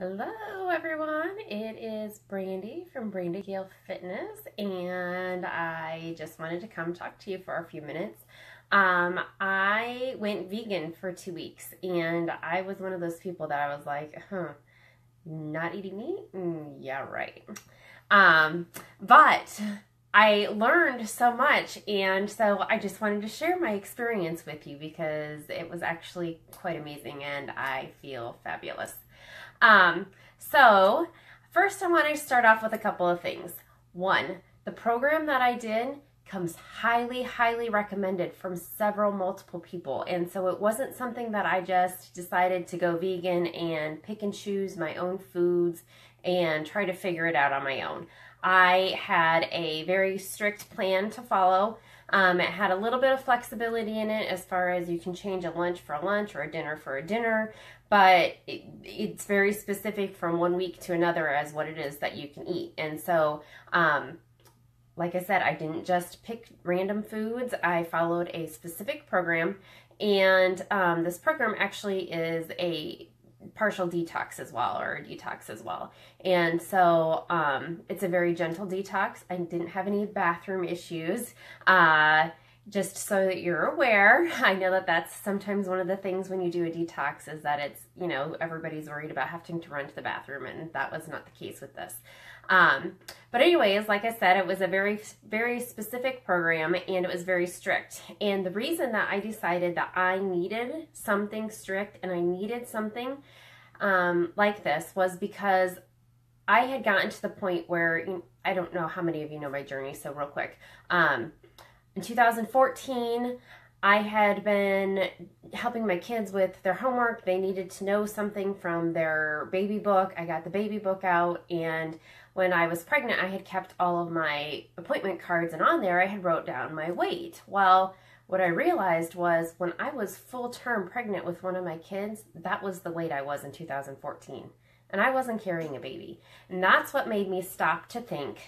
Hello everyone, it is Brandy from Brandy Gale Fitness, and I just wanted to come talk to you for a few minutes. I went vegan for 2 weeks, and I was one of those people that I was like, not eating meat? Yeah, right. But I learned so much, and so I just wanted to share my experience with you because it was actually quite amazing, and I feel fabulous. Um, so first I want to start off with a couple of things. One, the program that I did comes highly, highly recommended from multiple people. And so it wasn't something that I just decided to go vegan and pick and choose my own foods and try to figure it out on my own. I had a very strict plan to follow. It had a little bit of flexibility in it as far as you can change a lunch for a lunch or a dinner for a dinner, but it's very specific from one week to another as what it is that you can eat. And so, like I said, I didn't just pick random foods. I followed a specific program, and this program actually is a partial detox as well, or a detox as well. And so it's a very gentle detox. I didn't have any bathroom issues. Just so that you're aware, I know that that's sometimes one of the things when you do a detox is that it's, everybody's worried about having to run to the bathroom, and that was not the case with this. But anyways, like I said, it was a very, very specific program, and it was very strict. And the reason that I decided that I needed something strict and I needed something like this was because I had gotten to the point where, I don't know how many of you know my journey, so real quick. In 2014, I had been helping my kids with their homework. They needed to know something from their baby book. I got the baby book out, and when I was pregnant, I had kept all of my appointment cards, and on there I had wrote down my weight. Well, what I realized was when I was full-term pregnant with one of my kids, that was the weight I was in 2014. And I wasn't carrying a baby. And that's what made me stop to think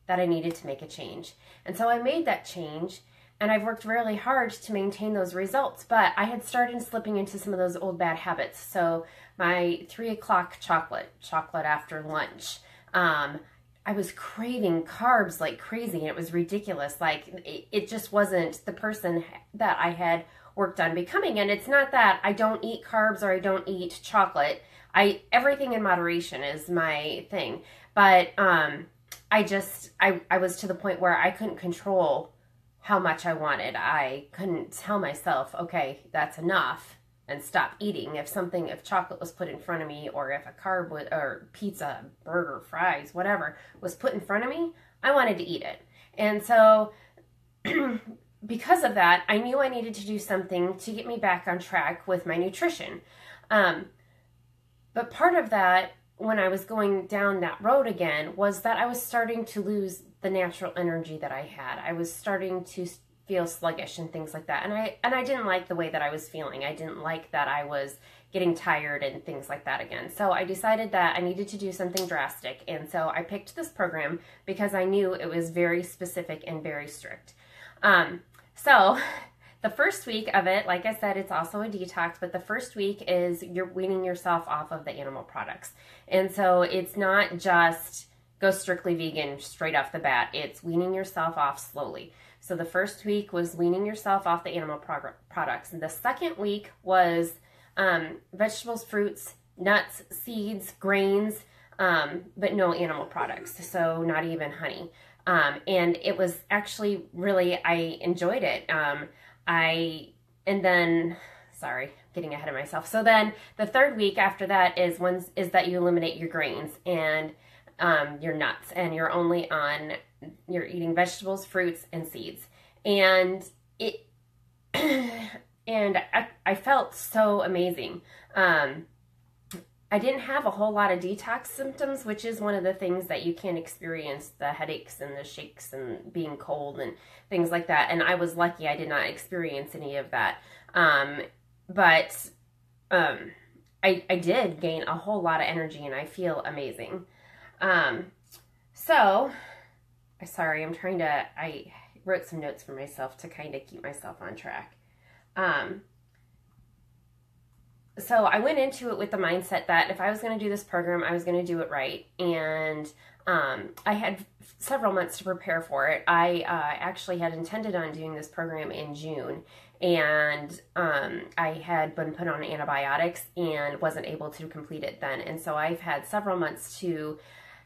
that I needed to make a change. And so I made that change, and I've worked really hard to maintain those results, but I had started slipping into some of those old bad habits. So my 3 o'clock chocolate after lunch, I was craving carbs like crazy, and it was ridiculous. Like it just wasn't the person that I had worked on becoming. And it's not that I don't eat carbs or I don't eat chocolate. Everything in moderation is my thing. But I was to the point where I couldn't control how much I wanted. I couldn't tell myself, okay, that's enough, and stop eating. If chocolate was put in front of me, or if a carb or pizza, burger, fries, whatever was put in front of me, I wanted to eat it. And so because of that, I knew I needed to do something to get me back on track with my nutrition. But part of that, when I was going down that road again, was that I was starting to lose the natural energy that I had. I was starting to feel sluggish and things like that. And I didn't like the way that I was feeling. I didn't like that I was getting tired and things like that again. So I decided that I needed to do something drastic. And so I picked this program because I knew it was very specific and very strict. So the first week of it, like I said, it's also a detox, but the first week is you're weaning yourself off of the animal products. And so it's not just go strictly vegan straight off the bat. It's weaning yourself off slowly. So the first week was weaning yourself off the animal products. And the second week was vegetables, fruits, nuts, seeds, grains, but no animal products. So not even honey. And it was actually really, I enjoyed it. Sorry, getting ahead of myself. So then the third week after that is that you eliminate your grains and your nuts, and you're eating vegetables, fruits, and seeds. And I felt so amazing. I didn't have a whole lot of detox symptoms, which is one of the things that you can experience, the headaches and the shakes and being cold and things like that. And I was lucky I did not experience any of that. But I did gain a whole lot of energy, and I feel amazing. Sorry, I wrote some notes for myself to kind of keep myself on track. so I went into it with the mindset that if I was going to do this program, I was going to do it right. And I had several months to prepare for it. I actually had intended on doing this program in June, and I had been put on antibiotics and wasn't able to complete it then. And so I've had several months to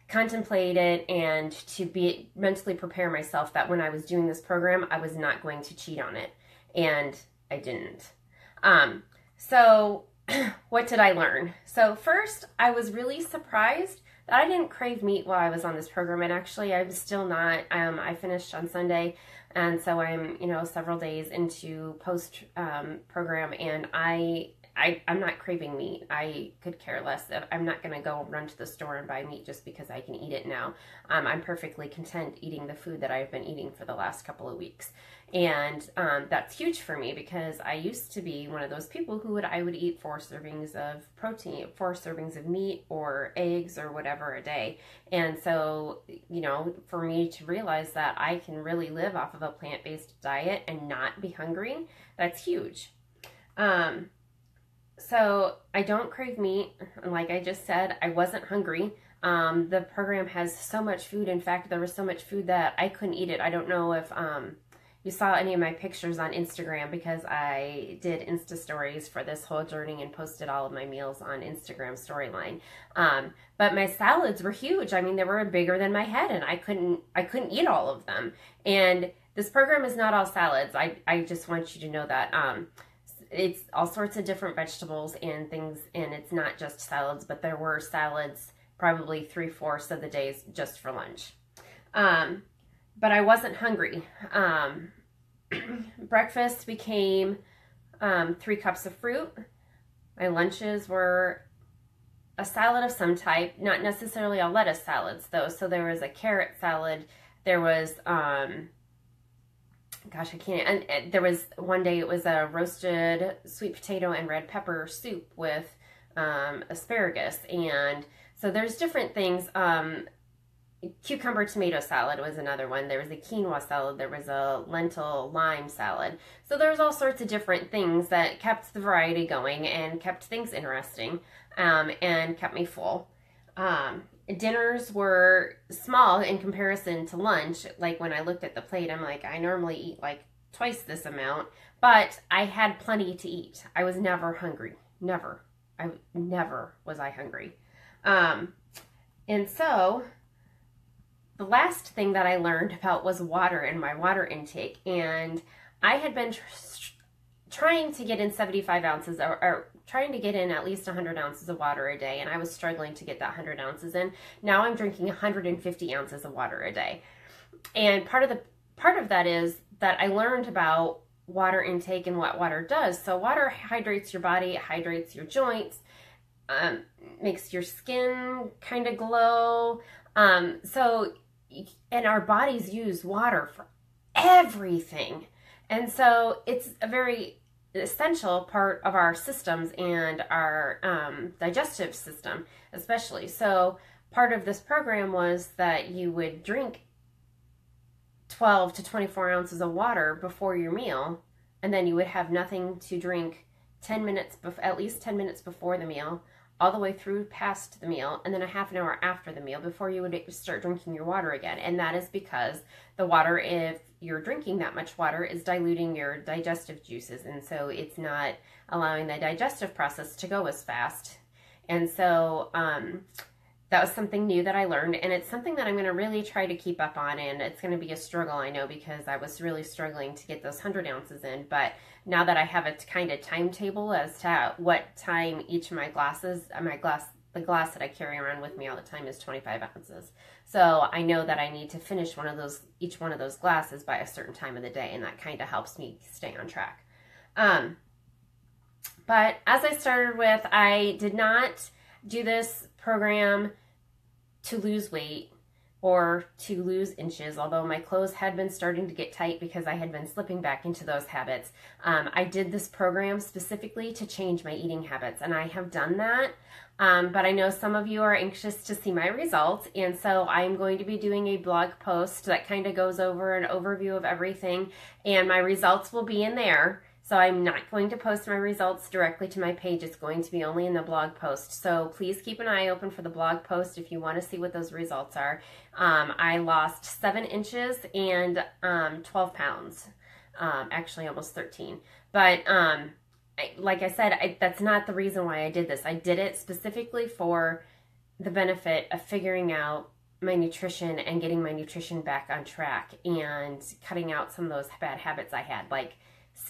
contemplate it and to be mentally prepare myself that when I was doing this program, I was not going to cheat on it. And I didn't. So what did I learn? So first, I was really surprised that I didn't crave meat while I was on this program. And actually, I'm still not. I finished on Sunday, and so I'm, several days into post program, and I'm not craving meat. I could care less. I'm not going to go run to the store and buy meat just because I can eat it now. I'm perfectly content eating the food that I've been eating for the last couple of weeks. And that's huge for me because I used to be one of those people who I would eat 4 servings of protein, 4 servings of meat or eggs or whatever a day. And so, for me to realize that I can really live off of a plant-based diet and not be hungry, that's huge. So I don't crave meat. Like I just said, I wasn't hungry. The program has so much food. In fact, there was so much food that I couldn't eat it. I don't know if you saw any of my pictures on Instagram because I did Insta stories for this whole journey and posted all of my meals on Instagram storyline. But my salads were huge. I mean, they were bigger than my head, and I couldn't eat all of them. And this program is not all salads. I just want you to know that. It's all sorts of different vegetables and things, and it's not just salads, but there were salads probably 3/4 of the days just for lunch. But I wasn't hungry. Breakfast became 3 cups of fruit. My lunches were a salad of some type, not necessarily all lettuce salads though. So there was a carrot salad. There was, there was one day it was a roasted sweet potato and red pepper soup with asparagus. And so there's different things. Cucumber tomato salad was another one. There was a quinoa salad. There was a lentil lime salad. So there was all sorts of different things that kept the variety going and kept things interesting and kept me full. Dinners were small in comparison to lunch. Like when I looked at the plate, I'm like, I normally eat like twice this amount, but I had plenty to eat. I was never hungry. Never. Never was I hungry. And so the last thing that I learned about was water and my water intake. And I had been trying to get in 75 ounces or trying to get in at least 100 ounces of water a day, and I was struggling to get that 100 ounces in. Now I'm drinking 150 ounces of water a day. And part of that is that I learned about water intake and what water does. So water hydrates your body, it hydrates your joints, makes your skin kind of glow. And our bodies use water for everything. And so it's a very essential part of our systems and our digestive system especially. So part of this program was that you would drink 12 to 24 ounces of water before your meal, and then you would have nothing to drink at least 10 minutes before the meal, all the way through past the meal, and then a half an hour after the meal before you would start drinking your water again. And that is because the water, if you're drinking that much water, is diluting your digestive juices, and so it's not allowing the digestive process to go as fast. And so that was something new that I learned, and it's something that I'm going to really try to keep up on, and it's going to be a struggle, I know, because I was really struggling to get those 100 ounces in. But now that I have a kind of timetable as to what time each of my glasses, the glass that I carry around with me all the time is 25 ounces. So I know that I need to finish each one of those glasses by a certain time of the day, and that kind of helps me stay on track. But as I started with, I did not do this program to lose weight or to lose inches, although my clothes had been starting to get tight because I had been slipping back into those habits. I did this program specifically to change my eating habits, and I have done that. But I know some of you are anxious to see my results, and so I'm going to be doing a blog post that kind of goes over an overview of everything, and my results will be in there. So I'm not going to post my results directly to my page. It's going to be only in the blog post. So please keep an eye open for the blog post if you want to see what those results are. I lost 7 inches and 12 pounds, actually almost 13. But like I said, that's not the reason why I did this. I did it specifically for the benefit of figuring out my nutrition and getting my nutrition back on track and cutting out some of those bad habits I had, like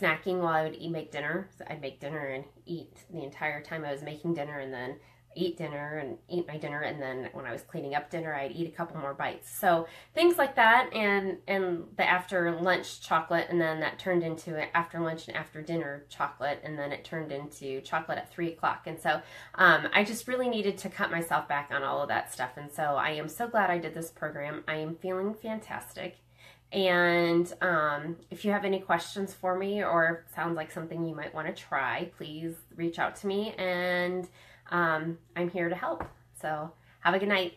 snacking while I would make dinner. So I'd make dinner and eat the entire time I was making dinner, and then eat my dinner, and then when I was cleaning up dinner, I'd eat a couple more bites. So things like that, and the after lunch chocolate, and then that turned into after lunch and after dinner chocolate, and then it turned into chocolate at 3 o'clock. And so I just really needed to cut myself back on all of that stuff. And so I am so glad I did this program. I am feeling fantastic. And if you have any questions for me, or it sounds like something you might want to try, please reach out to me, and I'm here to help. So have a good night.